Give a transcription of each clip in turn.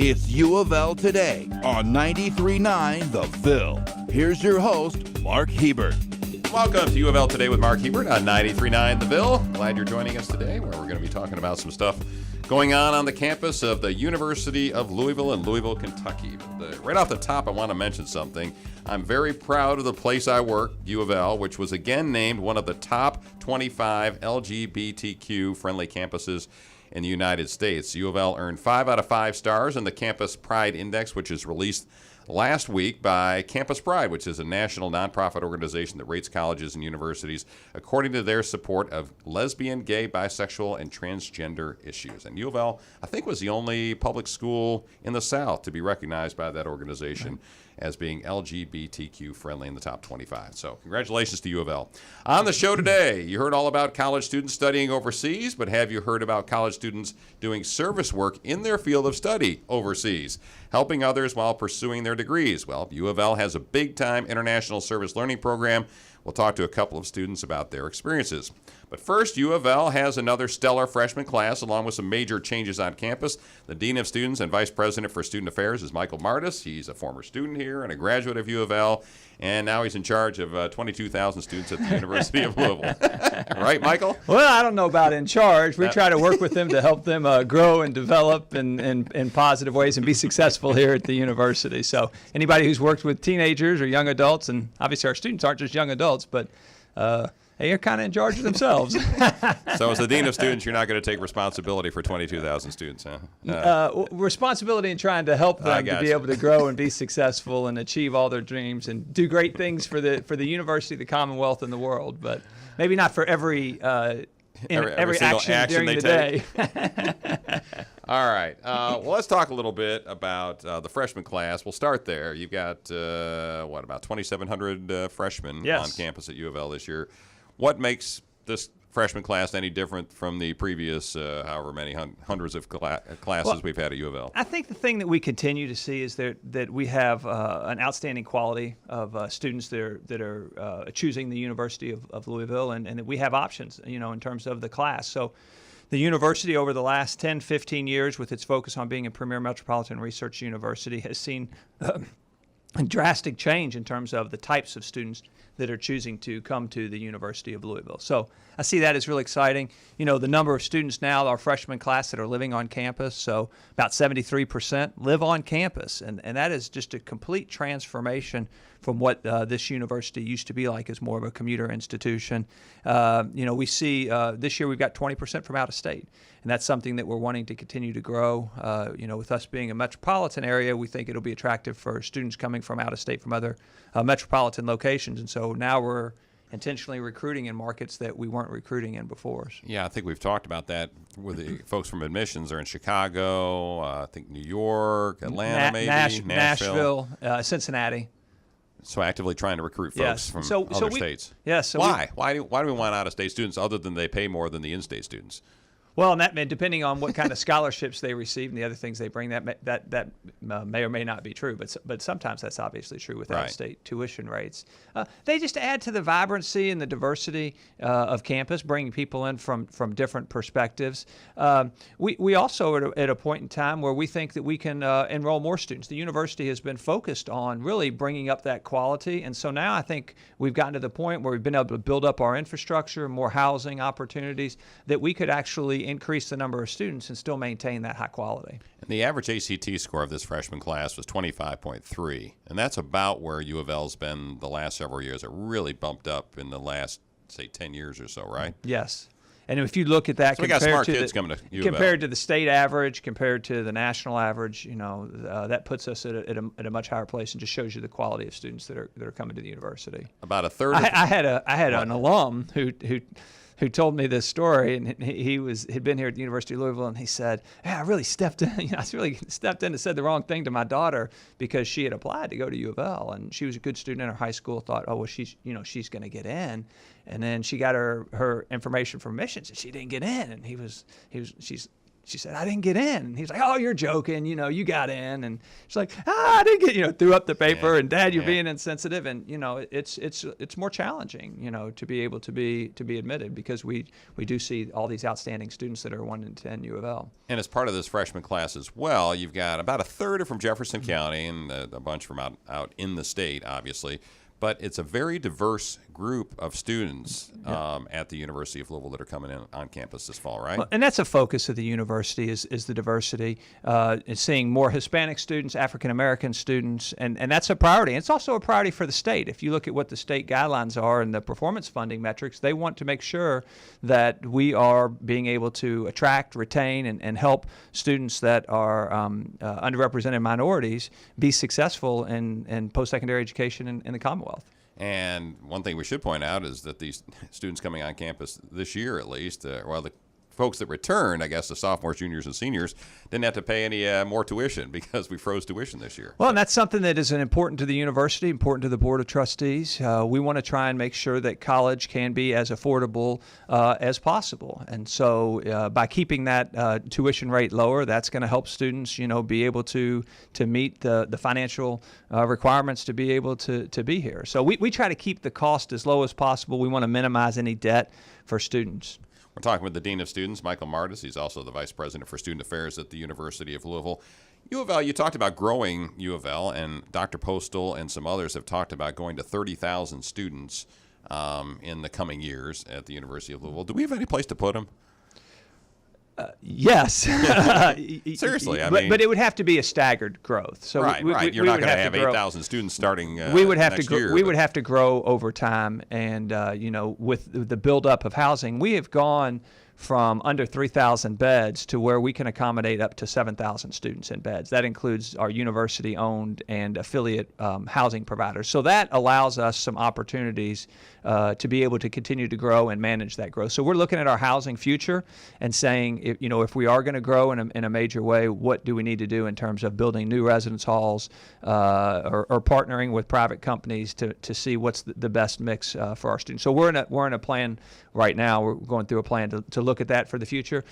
It's U of L Today on 93.9 The Phil. Here's your host, Mark Hebert. Welcome to U of L Today with Mark Hebert on 93.9 The Phil. Glad you're joining us today, where we're going to be talking about some stuff going on the campus of the University of Louisville in Louisville, Kentucky. Right off the top, I want to mention something. I'm very proud of the place I work, U of L, which was again named one of the top 25 LGBTQ-friendly campuses in the United States. U of L earned 5 out of 5 stars in the Campus Pride Index, which is released last week by Campus Pride, which is a national nonprofit organization that rates colleges and universities according to their support of lesbian, gay, bisexual, and transgender issues. And U of L, I think, was the only public school in the South to be recognized by that organization as being LGBTQ friendly in the top 25. So congratulations to U of L. On the show today, you heard all about college students studying overseas, but have you heard about college students doing service work in their field of study overseas, helping others while pursuing their degrees? Well, U of L has a big-time international service learning program. We'll talk to a couple of students about their experiences. But first, U of L has another stellar freshman class along with some major changes on campus. The Dean of Students and Vice President for Student Affairs is Michael Mardis. He's a former student here and a graduate of U of L, and now he's in charge of 22,000 students at the University of Louisville. Right, Michael? Well, I don't know about in charge. We try to work with them to help them grow and develop in positive ways and be successful here at the university. So anybody who's worked with teenagers or young adults, and obviously our students aren't just young adults, but they're kind of in charge of themselves. So as the Dean of Students, you're not going to take responsibility for 22,000 students, huh? Responsibility in trying to help them to be able to grow and be successful and achieve all their dreams and do great things for the university, the Commonwealth, and the world, but maybe not for every action during the day. All right. Well, let's talk a little bit about the freshman class. We'll start there. You've got, about 2,700 freshmen on campus at U of L this year. What makes this freshman class any different from the previous however many hundreds of classes we've had at U of L? I think the thing that we continue to see is that we have an outstanding quality of students that are choosing the University of Louisville, and that we have options, in terms of the class. So the university over the last 10, 15 years, with its focus on being a premier metropolitan research university, has seen a drastic change in terms of the types of students that are choosing to come to the University of Louisville. So I see that as really exciting. The number of students now, our freshman class, that are living on campus, so about 73% live on campus. And that is just a complete transformation from what this university used to be like as more of a commuter institution. We see this year we've got 20% from out of state. And that's something that we're wanting to continue to grow. With us being a metropolitan area, we think it'll be attractive for students coming from out of state from other metropolitan locations. And so now we're intentionally recruiting in markets that we weren't recruiting in before. Yeah, I think we've talked about that with the folks from admissions. They're in Chicago, I think New York, Atlanta, maybe, Nashville, Cincinnati. So actively trying to recruit folks from other states. Yes. Why? Why do we want out-of-state students other than they pay more than the in-state students? Well, and depending on what kind of scholarships they receive and the other things they bring, that may or may not be true. But sometimes that's obviously true with out-of-state tuition rates. They just add to the vibrancy and the diversity of campus, bringing people in from different perspectives. We also are at a point in time where we think that we can enroll more students. The university has been focused on really bringing up that quality, and so now I think we've gotten to the point where we've been able to build up our infrastructure, more housing opportunities, that we could actually increase the number of students and still maintain that high quality. And the average ACT score of this freshman class was 25.3, and that's about where U of L's been the last several years. It really bumped up in the last, say, 10 years or so, right? Yes. And if you look at that, so we got smart kids coming to U of L. Compared to the state average, compared to the national average, that puts us at a much higher place and just shows you the quality of students that are coming to the university. About a third. I had an alum who told me this story, and he'd been here at the University of Louisville, and he said, "Yeah, I really stepped in. I really stepped in and said the wrong thing to my daughter because she had applied to go to U of L, and she was a good student in her high school. Thought, oh well, she's going to get in, and then she got her information from admissions, and she didn't get in, and She said, I didn't get in. And he's like, oh, you're joking. You got in. And she's like, I didn't get, threw up the paper. And Dad, you're being insensitive. And, it's more challenging, to be able to be admitted, because we do see all these outstanding students that are 1 in 10 U of L. And as part of this freshman class as well, you've got about a third are from Jefferson County and a bunch from out in the state, obviously. But it's a very diverse group of students at the University of Louisville that are coming in on campus this fall, right? Well, and that's a focus of the university is the diversity, is seeing more Hispanic students, African American students, and that's a priority. And it's also a priority for the state. If you look at what the state guidelines are and the performance funding metrics, they want to make sure that we are being able to attract, retain, and help students that are underrepresented minorities be successful in post-secondary education in the Commonwealth. And one thing we should point out is that these students coming on campus this year, at least, the folks that returned, I guess the sophomores, juniors, and seniors, didn't have to pay any more tuition because we froze tuition this year. Well, and that's something that is important to the university, important to the Board of Trustees. We want to try and make sure that college can be as affordable as possible. And so by keeping that tuition rate lower, that's going to help students, be able to meet the financial requirements to be able to be here. So we try to keep the cost as low as possible. We want to minimize any debt for students. We're talking with the Dean of Students, Michael Mardis. He's also the Vice President for Student Affairs at the University of Louisville. U of L, you talked about growing U of L, and Dr. Postal and some others have talked about going to 30,000 students in the coming years at the University of Louisville. Do we have any place to put them? Yes. Seriously, I mean, but it would have to be a staggered growth. So right. You're not going to have 8,000 students starting we would have next to year. We would have to grow over time, and with the buildup of housing, we have gone from under 3,000 beds to where we can accommodate up to 7,000 students in beds. That includes our university-owned and affiliate housing providers. So that allows us some opportunities to be able to continue to grow and manage that growth. So we're looking at our housing future and saying, if we are going to grow in a major way, what do we need to do in terms of building new residence halls or partnering with private companies to see what's the best mix for our students. So we're in a plan right now. We're going through a plan to look at that for the future.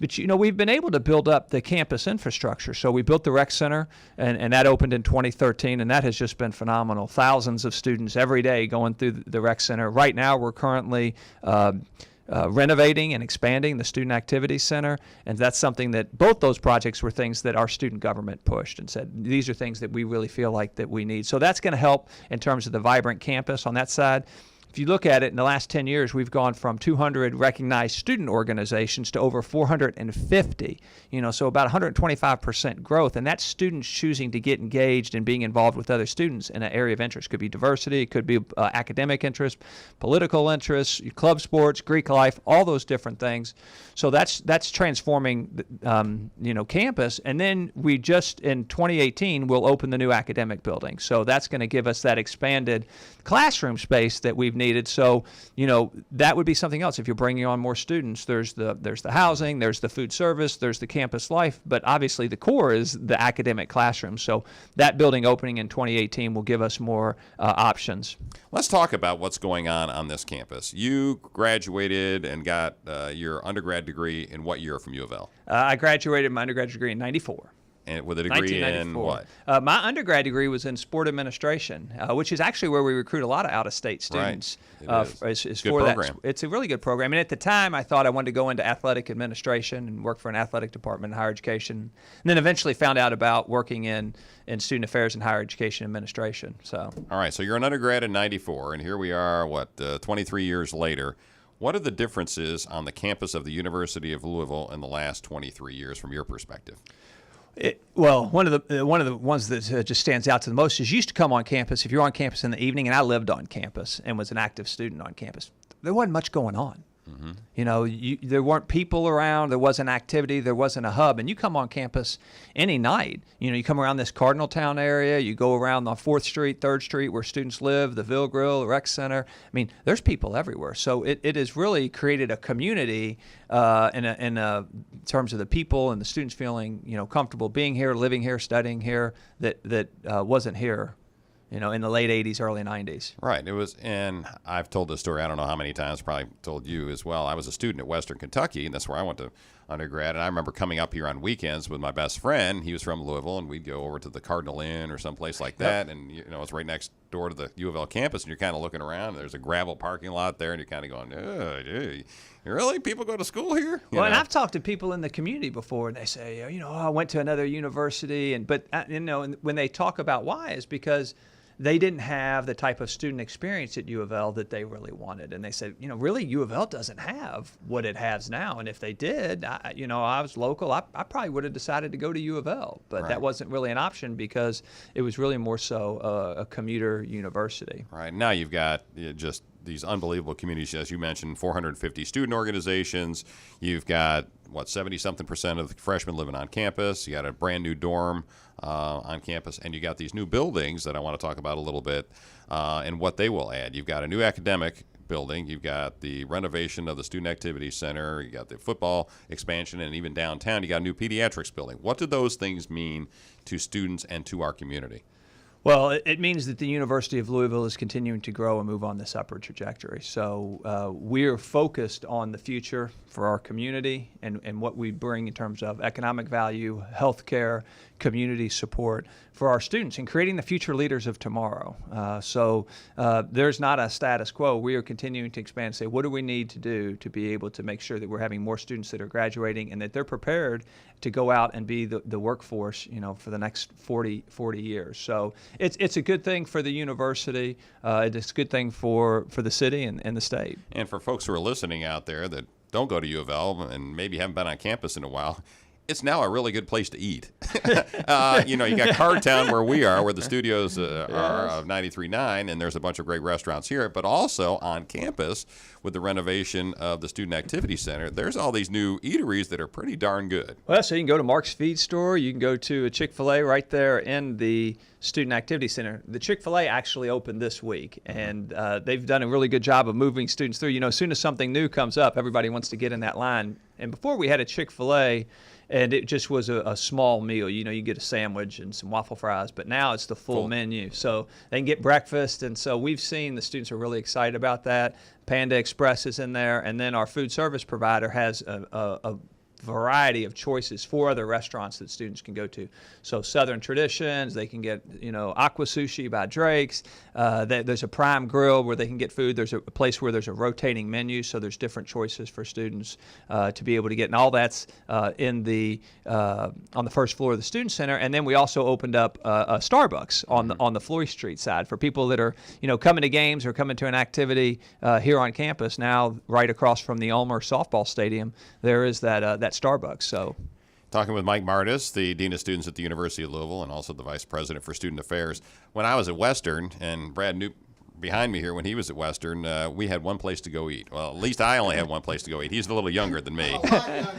But, we've been able to build up the campus infrastructure. So we built the rec center, and that opened in 2013, and that has just been phenomenal. Thousands of students every day going through the rec center. Right now, we're currently renovating and expanding the Student Activities Center, and that's something that both those projects were things that our student government pushed and said, these are things that we really feel like that we need. So that's going to help in terms of the vibrant campus on that side. If you look at it, in the last 10 years, we've gone from 200 recognized student organizations to over 450, so about 125% growth. And that's students choosing to get engaged and being involved with other students in an area of interest. It could be diversity, it could be academic interest, political interests, club sports, Greek life, all those different things. So that's transforming, campus. And then we just, in 2018, will open the new academic building. So that's going to give us that expanded classroom space that we've needed. So, that would be something else. If you're bringing on more students, there's the housing, there's the food service, there's the campus life, but obviously the core is the academic classroom. So that building opening in 2018 will give us more options. Let's talk about what's going on this campus. You graduated and got your undergrad degree in what year from U of L? I graduated my undergraduate degree in 94. And with a degree in what? My undergrad degree was in sport administration, which is actually where we recruit a lot of out-of-state students. Right. It's good for program. It's a really good program. And at the time, I thought I wanted to go into athletic administration and work for an athletic department in higher education. And then eventually found out about working in student affairs and higher education administration. So. All right. So you're an undergrad in 94, and here we are, 23 years later. What are the differences on the campus of the University of Louisville in the last 23 years from your perspective? One of the ones that just stands out to the most is you used to come on campus. If you're on campus in the evening, and I lived on campus and was an active student on campus, there wasn't much going on. Mm-hmm. There weren't people around. There wasn't activity. There wasn't a hub. And you come on campus any night. You come around this Cardinal Town area. You go around on 4th Street, 3rd Street, where students live, the Ville Grill, the Rec Center. I mean, there's people everywhere. So it has really created a community in terms of the people and the students feeling comfortable being here, living here, studying here that wasn't here in the late 80s, early 90s. Right. It was, and I've told this story, I don't know how many times, probably told you as well. I was a student at Western Kentucky, and that's where I went to undergrad. And I remember coming up here on weekends with my best friend. He was from Louisville, and we'd go over to the Cardinal Inn or someplace like that. And, it's right next door to the U of L campus, and you're kind of looking around. And there's a gravel parking lot there, and you're kind of going, oh, gee, really? People go to school here? And I've talked to people in the community before, and they say, I went to another university. But when they talk about why, is because they didn't have the type of student experience at U of L that they really wanted. And they said, really, U of L doesn't have what it has now. And if they did, I was local, I probably would have decided to go to U of L. But that wasn't really an option because it was really more so a commuter university. Right. Now you've got just these unbelievable communities, as you mentioned, 450 student organizations. You've got, 70-something% of the freshmen living on campus. You got a brand new dorm on campus, and you got these new buildings that I want to talk about a little bit and what they will add. You've got a new academic building. You've got the renovation of the Student Activity Center. You got the football expansion, and even downtown, you got a new pediatrics building. What do those things mean to students and to our community? Well, it means that the University of Louisville is continuing to grow and move on this upward trajectory. So we're focused on the future for our community and what we bring in terms of economic value, healthcare, community support for our students and creating the future leaders of tomorrow. So there's not a status quo. We are continuing to expand and say, what do we need to do to be able to make sure that we're having more students that are graduating and that they're prepared to go out and be the workforce, for the next 40 years. So it's a good thing for the university. It's a good thing for the city and the state. And for folks who are listening out there that don't go to U of L and maybe haven't been on campus in a while, it's now a really good place to eat. You got Cardtown where we are, where the studios are of 93.9, and there's a bunch of great restaurants here. But also on campus, with the renovation of the Student Activity Center, there's all these new eateries that are pretty darn good. Well, so you can go to Mark's Feed Store. You can go to a Chick-fil-A right there in the Student Activity Center. The Chick-fil-A actually opened this week, and they've done a really good job of moving students through. As soon as something new comes up, everybody wants to get in that line. And before we had a Chick-fil-A, and it just was a small meal. You get a sandwich and some waffle fries, but now it's the full menu. So they can get breakfast, and so we've seen the students are really excited about that. Panda Express is in there, and then our food service provider has a variety of choices for other restaurants that students can go to. So Southern Traditions, they can get, Aqua Sushi by Drake's. There's a Prime Grill where they can get food. There's a place where there's a rotating menu, so there's different choices for students to be able to get. And all that's on the first floor of the Student Center. And then we also opened up a Starbucks on the Floyd Street side for people that are, coming to games or coming to an activity here on campus. Now, right across from the Ulmer softball stadium, there is that Starbucks. So, talking with Mike Mardis, the Dean of Students at the University of Louisville and also the Vice President for Student Affairs. When I was at Western, and Brad knew behind me here when he was at Western, we had one place to go eat. Well, at least I only had one place to go eat. He's a little younger than me.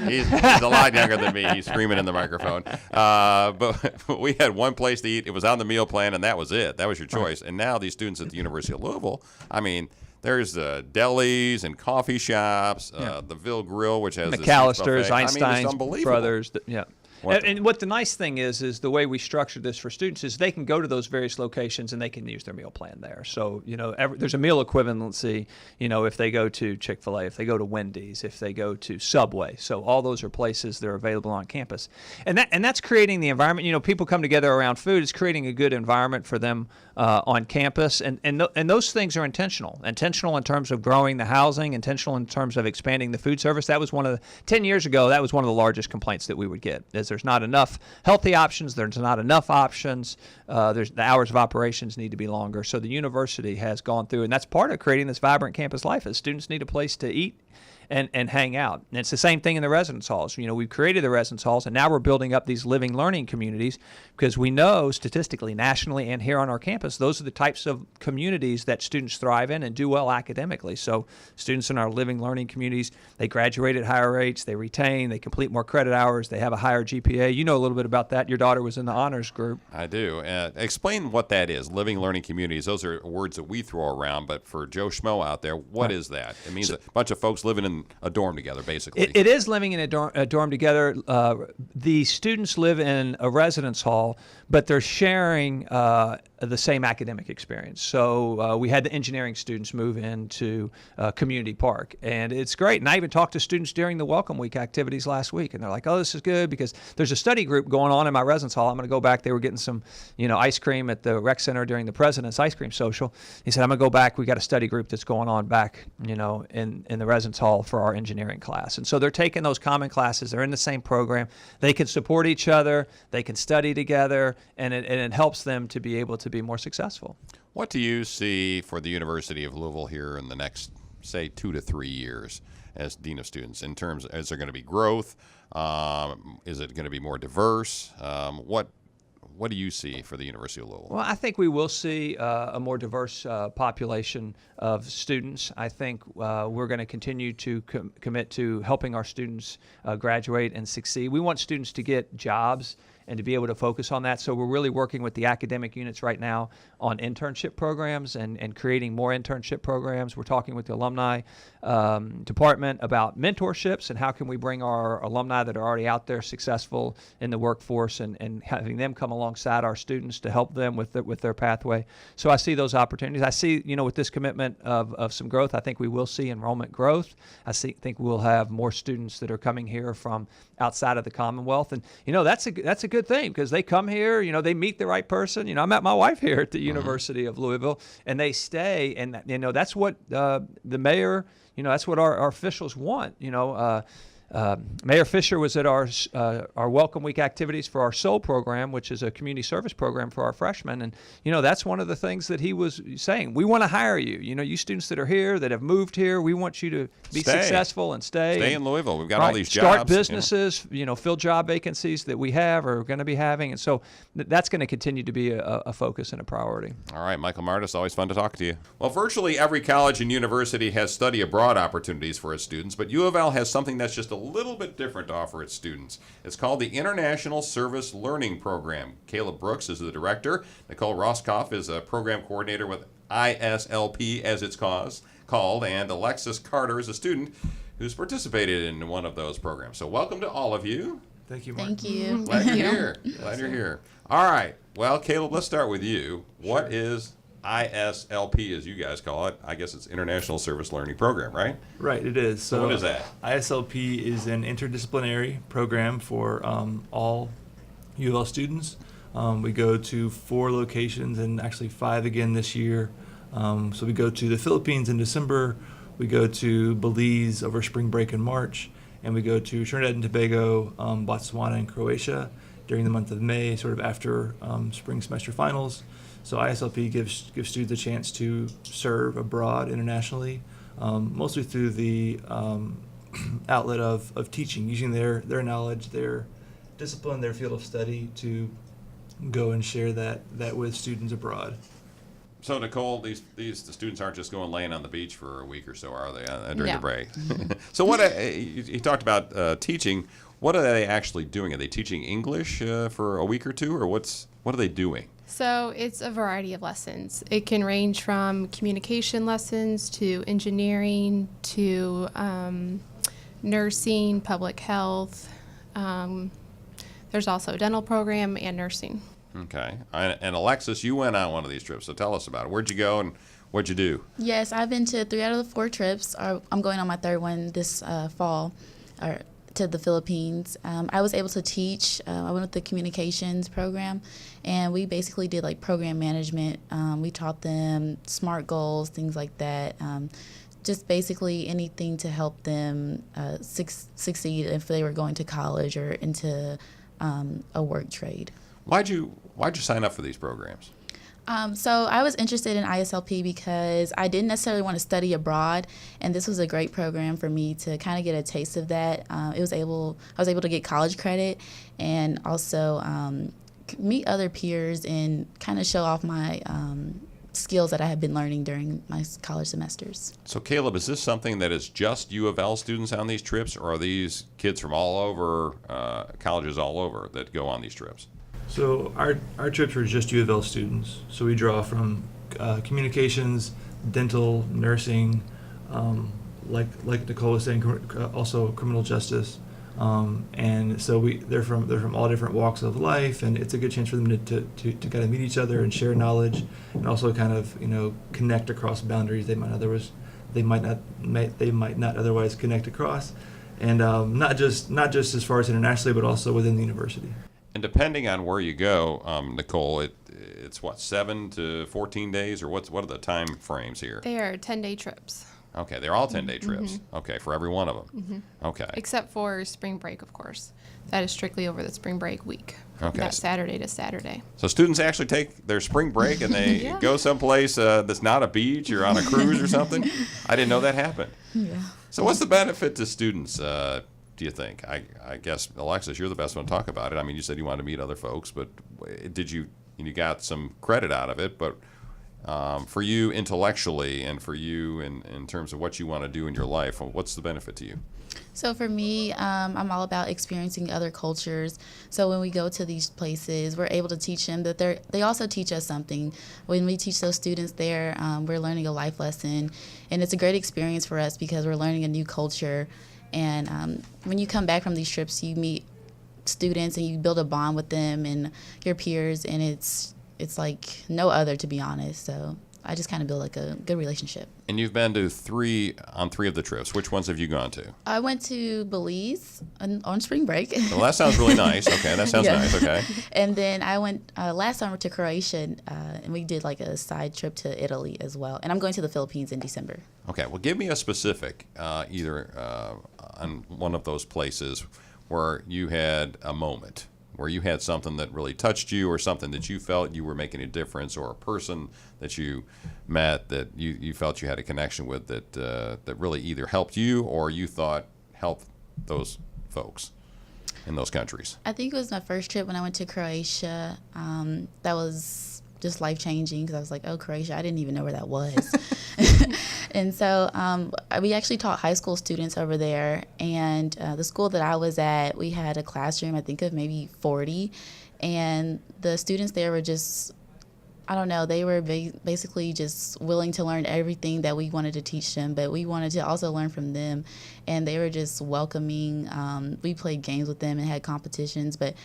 He's a lot younger than me. He's screaming in the microphone. But we had one place to eat. It was on the meal plan, and that was it. That was your choice. And now these students at the University of Louisville, there's delis and coffee shops, the Ville Grill, which has McAllister's, Einstein's unbelievable. Brothers. And what the nice thing is the way we structure this for students is they can go to those various locations and they can use their meal plan there. So, there's a meal equivalency, if they go to Chick-fil-A, if they go to Wendy's, if they go to Subway. So all those are places that are available on campus. And that's creating the environment. People come together around food. It's creating a good environment for them on campus. And those things are intentional. Intentional in terms of growing the housing, intentional in terms of expanding the food service. That was 10 years ago, that was one of the largest complaints that we would get, is there's not enough healthy options, there's not enough options, the hours of operations need to be longer. So the university has gone through, and that's part of creating this vibrant campus life, is students need a place to eat and hang out. And it's the same thing in the residence halls. We've created the residence halls, and now we're building up these living learning communities because we know statistically, nationally, and here on our campus, those are the types of communities that students thrive in and do well academically. So students in our living learning communities, they graduate at higher rates, they retain, they complete more credit hours, they have a higher GPA. You know a little bit about that. Your daughter was in the honors group. I do. Explain what that is, living learning communities. Those are words that we throw around, but for Joe Schmo out there, what is that? It means a bunch of folks living in in a dorm together, basically. It is living in a dorm together. The students live in a residence hall, but they're sharing the same academic experience. So we had the engineering students move into Community Park, and it's great. And I even talked to students during the Welcome Week activities last week, and they're like, "Oh, this is good because there's a study group going on in my residence hall. I'm going to go back." They were getting some, ice cream at the rec center during the President's Ice Cream Social. He said, "I'm going to go back. We got a study group that's going on back, in the residence hall for our engineering class." And so they're taking those common classes. They're in the same program. They can support each other. They can study together, and it helps them to be able to be more successful. What do you see for the University of Louisville here in the next, say, 2 to 3 years as Dean of Students? In terms, is there going to be growth? Is it going to be more diverse? What do you see for the University of Louisville? Well, I think we will see a more diverse population of students. I think we're going to continue to commit to helping our students graduate and succeed. We want students to get jobs and to be able to focus on that. So we're really working with the academic units right now on internship programs and creating more internship programs. We're talking with the alumni department about mentorships and how can we bring our alumni that are already out there successful in the workforce and having them come alongside our students to help them with their pathway. So I see those opportunities. I see, with this commitment of some growth, I think we will see enrollment growth. I think we'll have more students that are coming here from outside of the Commonwealth. And, that's a good thing because they come here, they meet the right person. I met my wife here at the University of Louisville, and they stay. And, that's what the mayor, that's what our officials want. Mayor Fisher was at our Welcome Week activities for our SOUL program, which is a community service program for our freshmen. And, that's one of the things that he was saying. We want to hire you. You students that are here, that have moved here, we want you to be successful and stay. Stay in Louisville. We've got all these jobs. Start businesses, fill job vacancies that we have or are going to be having. And so that's going to continue to be a focus and a priority. All right, Michael Mardis, always fun to talk to you. Well, virtually every college and university has study abroad opportunities for its students, but UofL has something that's just a little bit different to offer its students. It's called the International Service Learning Program. Caleb Brooks is the director. Nicole Rosskopf is a program coordinator with ISLP, as it's called, and Alexsis Carter is a student who's participated in one of those programs. So welcome to all of you. Thank you, Mark. Thank you. Glad you're here. Glad you're here. All right. Well, Caleb, let's start with you. What is ISLP, as you guys call it? I guess it's International Service Learning Program, right? Right, it is. So what is that? ISLP is an interdisciplinary program for all UofL students. We go to 4 locations and actually 5 again this year. So we go to the Philippines in December, we go to Belize over spring break in March, and we go to Trinidad and Tobago, Botswana, and Croatia during the month of May, sort of after spring semester finals. So ISLP gives students a chance to serve abroad internationally, mostly through the outlet of teaching, using their knowledge, their discipline, their field of study to go and share that with students abroad. So Nicole, the students aren't just going laying on the beach for a week or so, are they, during No. the break? So what you talked about teaching. What are they actually doing? Are they teaching English for a week or two, or what are they doing? So it's a variety of lessons. It can range from communication lessons to engineering to nursing, public health. There's also a dental program and nursing. Okay. And Alexis, you went on one of these trips, so tell us about it. Where'd you go and what'd you do? Yes, I've been to 3 out of the 4 trips. I'm going on my 3rd one this fall to the Philippines. I was able to teach. I went with the communications program, and we basically did like program management. We taught them SMART goals, things like that. Just basically anything to help them succeed if they were going to college or into a work trade. Why'd you sign up for these programs? So I was interested in ISLP because I didn't necessarily want to study abroad, and this was a great program for me to kind of get a taste of that. I was able to get college credit and also meet other peers and kind of show off my skills that I had been learning during my college semesters. So Caleb, is this something that is just U of L students on these trips, or are these kids from all over, colleges all over that go on these trips? So our trips are just UofL students. So we draw from communications, dental, nursing, like Nicole was saying, also criminal justice. And so they're from all different walks of life, and it's a good chance for them to kind of meet each other and share knowledge, and also kind of connect across boundaries they might not otherwise connect across, and not just as far as internationally, but also within the university. And depending on where you go, Nicole, it's what, 7 to 14 days, or what are the time frames here? They are 10-day trips. Okay, they're all 10-day trips. Okay, for every one of them. Okay. Except for spring break, of course. That is strictly over the spring break week. Okay. That's Saturday to Saturday. So students actually take their spring break and they Yeah. go someplace that's not a beach or on a cruise or something? I didn't know that happened. Yeah. So what's the benefit to students, do you think? I guess, Alexis, you're the best one to talk about it. I mean, you said you wanted to meet other folks, but did you got some credit out of it, but for you intellectually and for you in terms of what you want to do in your life, what's the benefit to you? So for me, I'm all about experiencing other cultures. So when we go to these places, we're able to teach them that they also teach us something. When we teach those students there, we're learning a life lesson, and it's a great experience for us because we're learning a new culture. And when you come back from these trips, you meet students and you build a bond with them and your peers, and it's like no other, to be honest. So I just kind of build like a good relationship. And you've been to three of the trips. Which ones have you gone to? I went to Belize on spring break. Well, that sounds really nice. Okay, that sounds Yeah. nice. Okay. And then I went last summer to Croatia, and we did like a side trip to Italy as well. And I'm going to the Philippines in December. Okay. Well, give me a specific, either on one of those places where you had a moment, where you had something that really touched you, or something that you felt you were making a difference, or a person that you met that you felt you had a connection with that really either helped you or you thought helped those folks in those countries. I think it was my first trip when I went to Croatia. That was just life-changing because I was like, oh, Croatia, I didn't even know where that was. And so we actually taught high school students over there. And the school that I was at, we had a classroom, I think, of maybe 40. And the students there were just, I don't know, they were basically just willing to learn everything that we wanted to teach them, but we wanted to also learn from them. And they were just welcoming. We played games with them and had competitions. But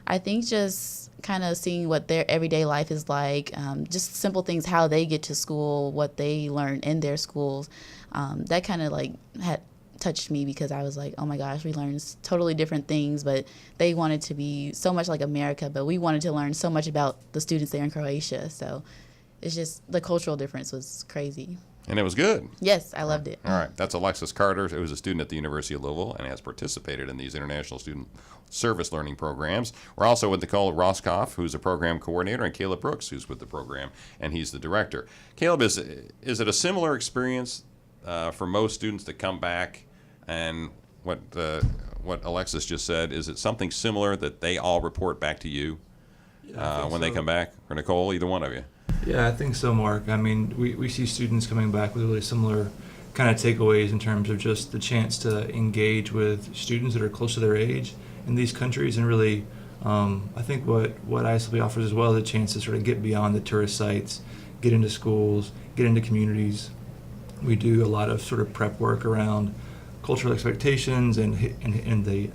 I think just kind of seeing what their everyday life is like, just simple things, how they get to school, what they learn in their schools, that kind of like had touched me because I was like, oh my gosh, we learned totally different things, but they wanted to be so much like America, but we wanted to learn so much about the students there in Croatia. So it's just the cultural difference was crazy. And it was good. Yes, I loved it. All right. That's Alexsis Carter, who is a student at the University of Louisville and has participated in these international student service learning programs. We're also with Nicole Rosskopf, who's a program coordinator, and Caleb Brooks, who's with the program, and he's the director. Caleb, is it a similar experience for most students that come back? And what Alexis just said, is it something similar that they all report back to you when they come back? Or Nicole, either one of you? Yeah, I think so, Mark. I mean, we see students coming back with really similar kind of takeaways in terms of just the chance to engage with students that are close to their age in these countries, and really, I think what ISLP offers as well is a chance to sort of get beyond the tourist sites, get into schools, get into communities. We do a lot of sort of prep work around cultural expectations and the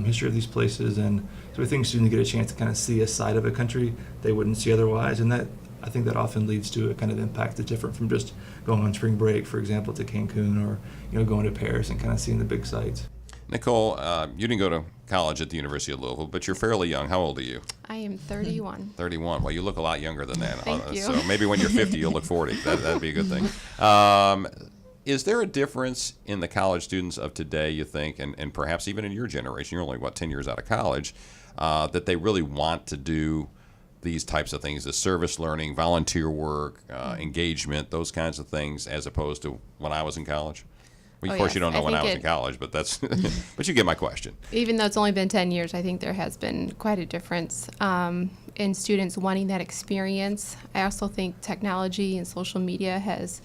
history of these places, and so we think students get a chance to kind of see a side of a country they wouldn't see otherwise, and that I think that often leads to a kind of impact that's different from just going on spring break, for example, to Cancun, or going to Paris and kind of seeing the big sites. Nicole, you didn't go to college at the University of Louisville, but you're fairly young. How old are you? I am 31. 31. Well, you look a lot younger than that. Thank you. So maybe when you're 50, you'll look 40. That'd be a good thing. Is there a difference in the college students of today, you think, and perhaps even in your generation, you're only, 10 years out of college, that they really want to do these types of things, the service learning, volunteer work, engagement, those kinds of things, as opposed to when I was in college? Well, of course, Yes. you don't know I when I think was in college, but that's, but you get my question. Even though it's only been 10 years, I think there has been quite a difference in students wanting that experience. I also think technology and social media has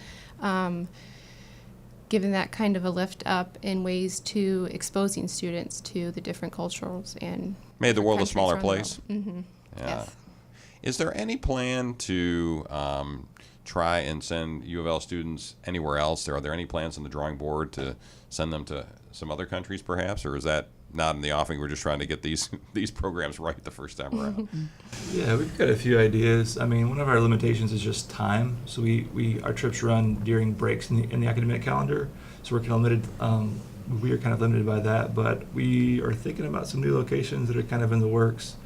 given that kind of a lift up in ways to exposing students to the different cultures and Made the world a countries smaller around the world. place. Mm-hmm. Yeah. Yes. Is there any plan to try and send U of L students anywhere else? Are there any plans on the drawing board to send them to some other countries perhaps, or is that not in the offing? We're just trying to get these programs right the first time around. Yeah, we've got a few ideas. I mean, one of our limitations is just time. So our trips run during breaks in the academic calendar. So we're kind of limited. We are kind of limited by that. But we are thinking about some new locations that are kind of in the works.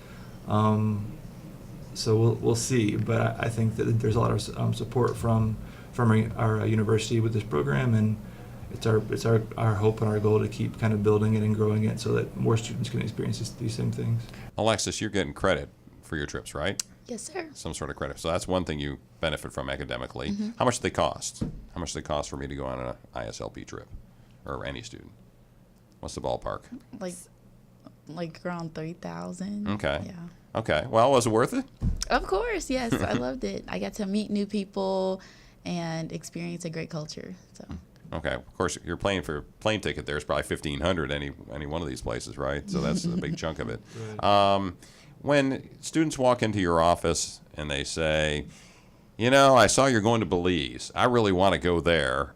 So we'll see. But I think that there's a lot of support from our university with this program, and it's our hope and our goal to keep kind of building it and growing it so that more students can experience these same things. Alexis, you're getting credit for your trips, right? Yes, sir. Some sort of credit. So that's one thing you benefit from academically. Mm-hmm. How much do they cost? How much do they cost for me to go on an ISLP trip, or any student? What's the ballpark? Like around 3,000. Okay. Yeah. Okay. Well, was it worth it? Of course, yes. I loved it. I got to meet new people and experience a great culture. So. Okay. Of course, you're paying for a plane ticket there is probably $1,500 any one of these places, right? So that's a big chunk of it. Right. When students walk into your office and they say, I saw you're going to Belize. I really want to go there.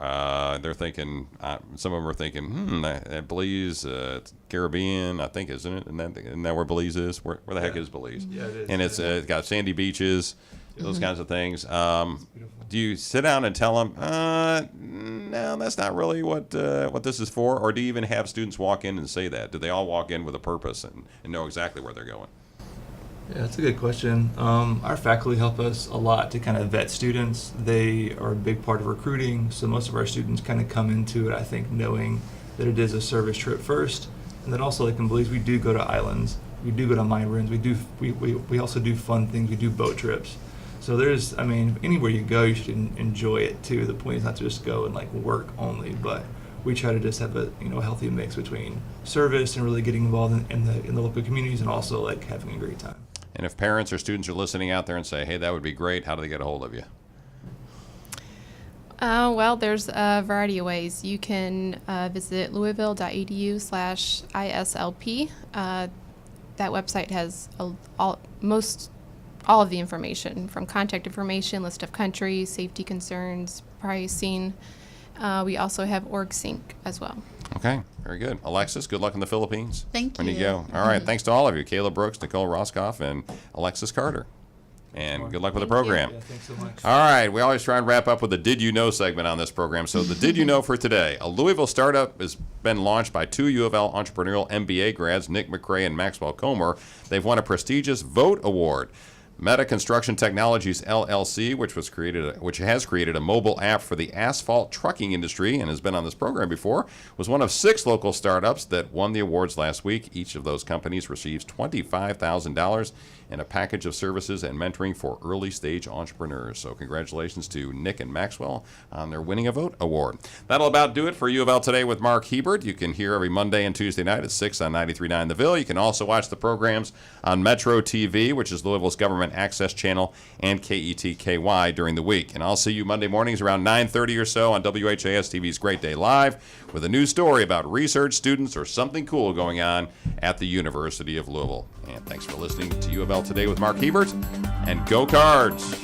They're thinking, some of them are thinking, that Belize, it's Caribbean, I think, isn't it? Isn't that where Belize is? Where the heck is Belize? Yeah, it is. And it's got sandy beaches, those kinds of things. Beautiful. Do you sit down and tell them, no, that's not really what this is for? Or do you even have students walk in and say that? Do they all walk in with a purpose and know exactly where they're going? Yeah, that's a good question. Our faculty help us a lot to kind of vet students. They are a big part of recruiting, so most of our students kind of come into it, I think, knowing that it is a service trip first. And then also, like in Belize, we do go to islands. We do go to mine ruins. We also do fun things. We do boat trips. So anywhere you go, you should enjoy it too. The point is not to just go and work only, but we try to just have a healthy mix between service and really getting involved in the local communities, and also having a great time. And if parents or students are listening out there and say, hey, that would be great, how do they get a hold of you? Well, there's a variety of ways. You can visit louisville.edu/ISLP. That website has all of the information, from contact information, list of countries, safety concerns, pricing. We also have OrgSync as well. Okay, very good. Alexis, good luck in the Philippines. Thank When you you. go. All right, thanks to all of you, Caleb Brooks, Nicole Rosskopf, and Alexsis Carter. And good luck with the program. Yeah, thanks so much. All right, we always try and wrap up with the Did You Know segment on this program. So the Did You Know for today. A Louisville startup has been launched by two U of L entrepreneurial MBA grads, Nick McCrae and Maxwell Comer. They've won a prestigious Vote Award. Meta Construction Technologies LLC, which has created a mobile app for the asphalt trucking industry and has been on this program before, was one of 6 local startups that won the awards last week. Each of those companies receives $25,000 and a package of services and mentoring for early-stage entrepreneurs. So congratulations to Nick and Maxwell on their winning a Vote Award. That'll about do it for U of L Today with Mark Hebert. You can hear every Monday and Tuesday night at 6 on 93.9 The Ville. You can also watch the programs on Metro TV, which is Louisville's government access channel, and KETKY during the week. And I'll see you Monday mornings around 9:30 or so on WHAS TV's Great Day Live with a new story about research, students, or something cool going on at the University of Louisville. And thanks for listening to U of L Today with Mark Hebert, and go Cards!